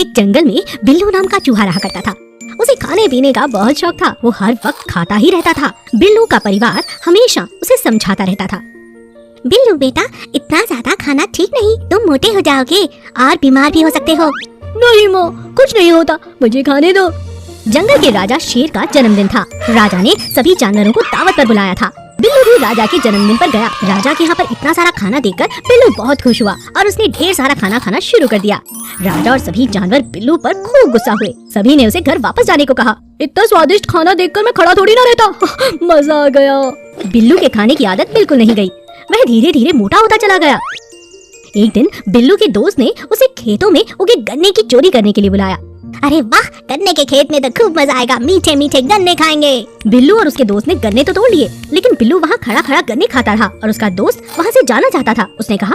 एक जंगल में बिल्लू नाम का चूहा रहा करता था। उसे खाने पीने का बहुत शौक था। वो हर वक्त खाता ही रहता था। बिल्लू का परिवार हमेशा उसे समझाता रहता था, बिल्लू बेटा, इतना ज्यादा खाना ठीक नहीं, तुम मोटे हो जाओगे और बीमार भी हो सकते हो। नहीं माँ, कुछ नहीं होता, मुझे खाने दो। जंगल के राजा शेर का जन्मदिन था। राजा ने सभी जानवरों को दावत पर बुलाया था। बिल्लू भी राजा के जन्मदिन पर गया। राजा के यहाँ पर इतना सारा खाना देखकर बिल्लू बहुत खुश हुआ और उसने ढेर सारा खाना खाना शुरू कर दिया। राजा और सभी जानवर बिल्लू पर खूब गुस्सा हुए। सभी ने उसे घर वापस जाने को कहा। इतना स्वादिष्ट खाना देखकर मैं खड़ा थोड़ी ना रहता। मजा आ गया। बिल्लू के खाने की आदत बिल्कुल नहीं गई। वह धीरे धीरे मोटा होता चला गया। एक दिन बिल्लू के दोस्त ने उसे खेतों में उगे गन्ने की चोरी करने के लिए बुलाया। अरे वाह, गन्ने के खेत में तो खूब मजा आएगा, मीठे मीठे गन्ने खाएंगे। बिल्लू और उसके दोस्त ने गन्ने तो तोड़ लिए, लेकिन बिल्लू वहाँ खड़ा खड़ा गन्ने खाता रहा और उसका दोस्त वहाँ से जाना चाहता था। उसने कहा,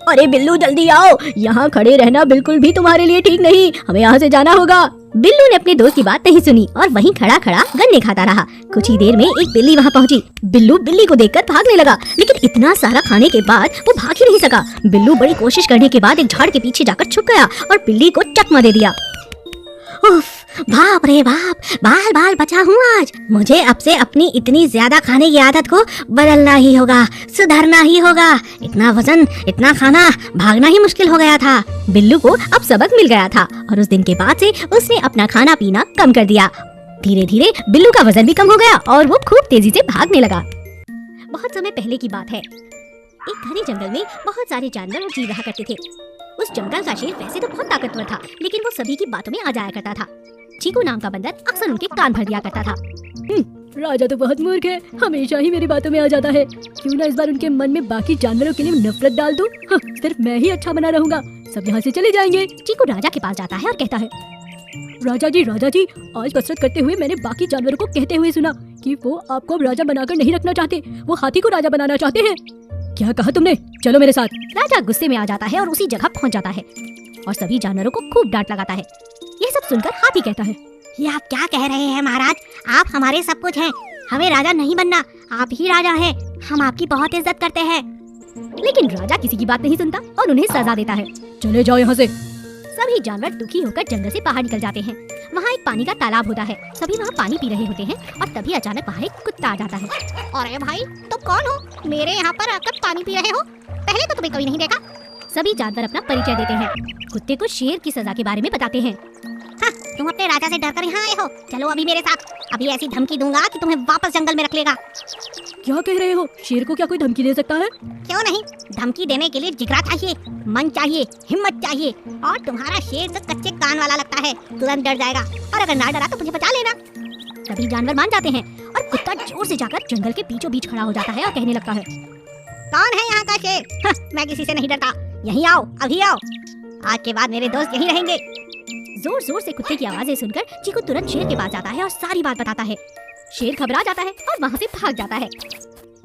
अरे बिल्लू जल्दी आओ, यहाँ खड़े रहना बिल्कुल भी तुम्हारे लिए ठीक नहीं, हमें यहाँ से जाना होगा। बिल्लू ने अपने दोस्त की बात नहीं सुनी और वहीं खड़ा खड़ा गन्ने खाता रहा। कुछ ही देर में एक बिल्ली वहाँ पहुँची। बिल्लू बिल्ली को देखकर भागने लगा, लेकिन इतना सारा खाने के बाद वो भाग ही नहीं सका। बिल्लू बड़ी कोशिश करने के बाद एक झाड़ के पीछे जाकर छुप गया और बिल्ली को चकमा दे दिया। उफ, बाप रे बाप, बाल बाल बचा हूँ आज। मुझे अब से अपनी इतनी ज्यादा खाने की आदत को बदलना ही होगा, सुधारना ही होगा। इतना वजन, इतना खाना, भागना ही मुश्किल हो गया था। बिल्लू को अब सबक मिल गया था और उस दिन के बाद से उसने अपना खाना पीना कम कर दिया। धीरे धीरे बिल्लू का वजन भी कम हो गया और वो खूब तेजी से भागने लगा। बहुत समय पहले की बात है। एक घने जंगल में बहुत सारे जानवर और जीव रहा करते थे। उस जंगल का शेर वैसे तो बहुत ताकतवर था, लेकिन वो सभी की बातों में आ जाया करता था। चीकू नाम का बंदर अक्सर उनके कान भर दिया करता था। राजा तो बहुत मूर्ख है, हमेशा ही मेरी बातों में आ जाता है। क्यों ना इस बार उनके मन में बाकी जानवरों के लिए नफरत डाल दूं। सिर्फ मैं ही अच्छा बना रहूंगा, सब यहाँ से चले जाएंगे। चीकू राजा के पास जाता है और कहता है, राजा जी, आज कसरत करते हुए मैंने बाकी जानवरों को कहते हुए सुना कि वो आपको अब राजा बनाकर नहीं रखना चाहते, वो हाथी को राजा बनाना चाहते हैं। क्या कहा तुमने? चलो मेरे साथ। राजा गुस्से में आ जाता है और उसी जगह पहुंच जाता है और सभी जानवरों को खूब डांट लगाता है। यह सब सुनकर हाथी कहता है, ये आप क्या कह रहे हैं महाराज? आप हमारे सब कुछ हैं, हमें राजा नहीं बनना, आप ही राजा हैं, हम आपकी बहुत इज्जत करते हैं। लेकिन राजा किसी की बात नहीं सुनता और उन्हें सजा देता है। चले जाओ यहाँ से। सभी जानवर दुखी होकर जंगल से बाहर निकल जाते हैं। वहाँ एक पानी का तालाब होता है। सभी वहाँ पानी पी रहे होते हैं और तभी अचानक वहाँ एक कुत्ता आ जाता है। अरे भाई, तुम कौन हो? मेरे यहाँ पर आकर पानी पी रहे हो? पहले तो तुम्हें कभी नहीं देखा। सभी जानवर अपना परिचय देते हैं। कुत्ते को शेर की सजा के बारे में बताते हैं। हाँ, तुम अपने राजा से डरकर यहाँ आए हो। चलो अभी मेरे साथ, अभी ऐसी धमकी दूंगा कि तुम्हें वापस जंगल में रख लेगा। क्या कह रहे हो? शेर को क्या कोई धमकी दे सकता है? क्यों नहीं, धमकी देने के लिए जिगरा चाहिए, मन चाहिए, हिम्मत चाहिए। और तुम्हारा शेर तो कच्चे कान वाला लगता है, तुरंत डर जाएगा। और अगर ना डरा तो मुझे बचा लेना। सभी जानवर मान जाते हैं और कुत्ता जोर से जाकर जंगल के बीचों बीच खड़ा हो जाता है और कहने लगता है, कौन है यहाँ का शेर? हाँ, मैं किसी से नहीं डरता। यहीं आओ, अभी आओ। आज के बाद मेरे दोस्त यहीं रहेंगे। जोर जोर से कुत्ते की आवाजें सुनकर चीकू तुरंत शेर के पास जाता है और सारी बात बताता है। शेर घबरा जाता है और वहाँ से भाग जाता है।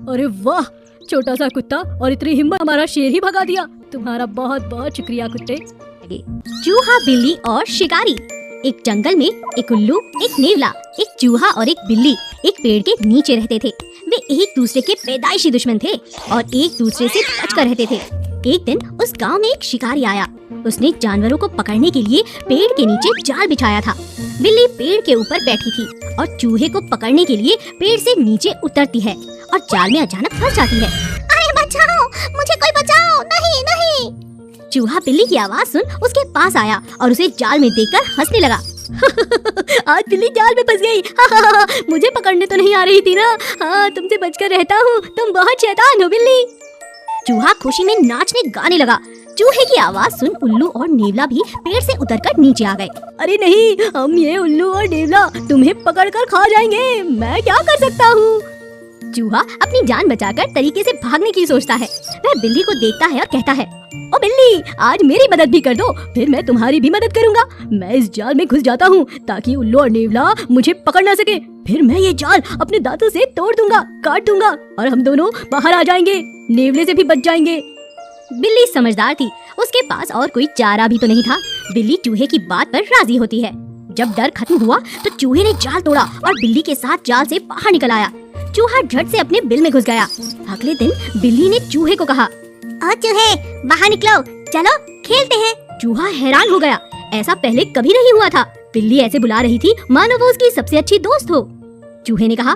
अरे वाह, छोटा सा कुत्ता और इतनी हिम्मत, हमारा शेर ही भगा दिया। तुम्हारा बहुत बहुत शुक्रिया कुत्ते। चूहा, बिल्ली और शिकारी। एक जंगल में एक उल्लू, एक नेवला, एक चूहा और एक बिल्ली एक पेड़ के नीचे रहते थे। वे एक दूसरे के पैदाइशी दुश्मन थे और एक दूसरे से बचकर रहते थे। एक दिन उस गांव में एक शिकारी आया। उसने जानवरों को पकड़ने के लिए पेड़ के नीचे जाल बिछाया था। बिल्ली पेड़ के ऊपर बैठी थी और चूहे को पकड़ने के लिए पेड़ से नीचे उतरती है और जाल में अचानक फंस जाती है। अरे बचाओ, मुझे कोई बचाओ, नहीं नहीं। चूहा बिल्ली की आवाज सुन उसके पास आया और उसे जाल में देखकर हंसने लगा। आज बिल्ली जाल में फंस गई। मुझे पकड़ने तो नहीं आ रही थी ना। हाँ, तुमसे बचकर रहता हूँ, तुम बहुत शैतान हो बिल्ली। चूहा खुशी में नाचने गाने लगा। चूहे की आवाज सुन उल्लू और नेवला भी पेड़ से उतरकर नीचे आ गए। अरे नहीं, हम ये उल्लू और नेवला तुम्हें पकड़कर खा जाएंगे। मैं क्या कर सकता हूँ? चूहा अपनी जान बचाकर तरीके से भागने की सोचता है। वह बिल्ली को देखता है और कहता है, ओ बिल्ली, आज मेरी मदद भी कर दो, फिर मैं तुम्हारी भी मदद करूंगा। मैं इस जाल में घुस जाता हूँ ताकि उल्लू और नेवला मुझे पकड़ ना सके। फिर मैं ये जाल अपने दांतों से तोड़ दूंगा, काट दूंगा और हम दोनों बाहर आ जाएंगे, नेवले से भी बच जाएंगे। बिल्ली समझदार थी, उसके पास और कोई चारा भी तो नहीं था। बिल्ली चूहे की बात पर राजी होती है। जब डर खत्म हुआ तो चूहे ने जाल तोड़ा और बिल्ली के साथ जाल से बाहर निकल आया। चूहा झट से अपने बिल में घुस गया। अगले दिन बिल्ली ने चूहे को कहा, ओ चूहे, बाहर निकलो, चलो खेलते हैं। चूहा हैरान हो गया। ऐसा पहले कभी नहीं हुआ था। बिल्ली ऐसे बुला रही थी मानो वो उसकी सबसे अच्छी दोस्त हो। चूहे ने कहा,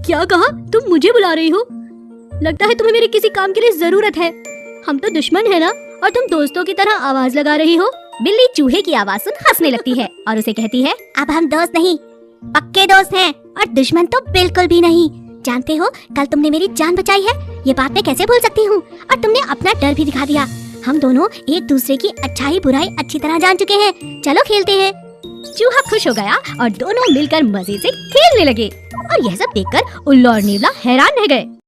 क्या कहा? तुम मुझे बुला रही हो? लगता है तुम्हें मेरे किसी काम के लिए जरूरत है। हम तो दुश्मन है ना, और तुम दोस्तों की तरह आवाज लगा रही हो। बिल्ली चूहे की आवाज सुन हंसने लगती है और उसे कहती है, अब हम दोस्त नहीं, पक्के दोस्त हैं, और दुश्मन तो बिल्कुल भी नहीं। जानते हो, कल तुमने मेरी जान बचाई है, ये बात मैं कैसे भूल सकती हूँ। और तुमने अपना डर भी दिखा दिया। हम दोनों एक दूसरे की अच्छाई बुराई अच्छी तरह जान चुके हैं। चलो खेलते हैं। चूहा खुश हो गया और दोनों मिलकर मजे से खेलने लगे। और यह सब देखकर उल्लू और नेवला हैरान रह गए।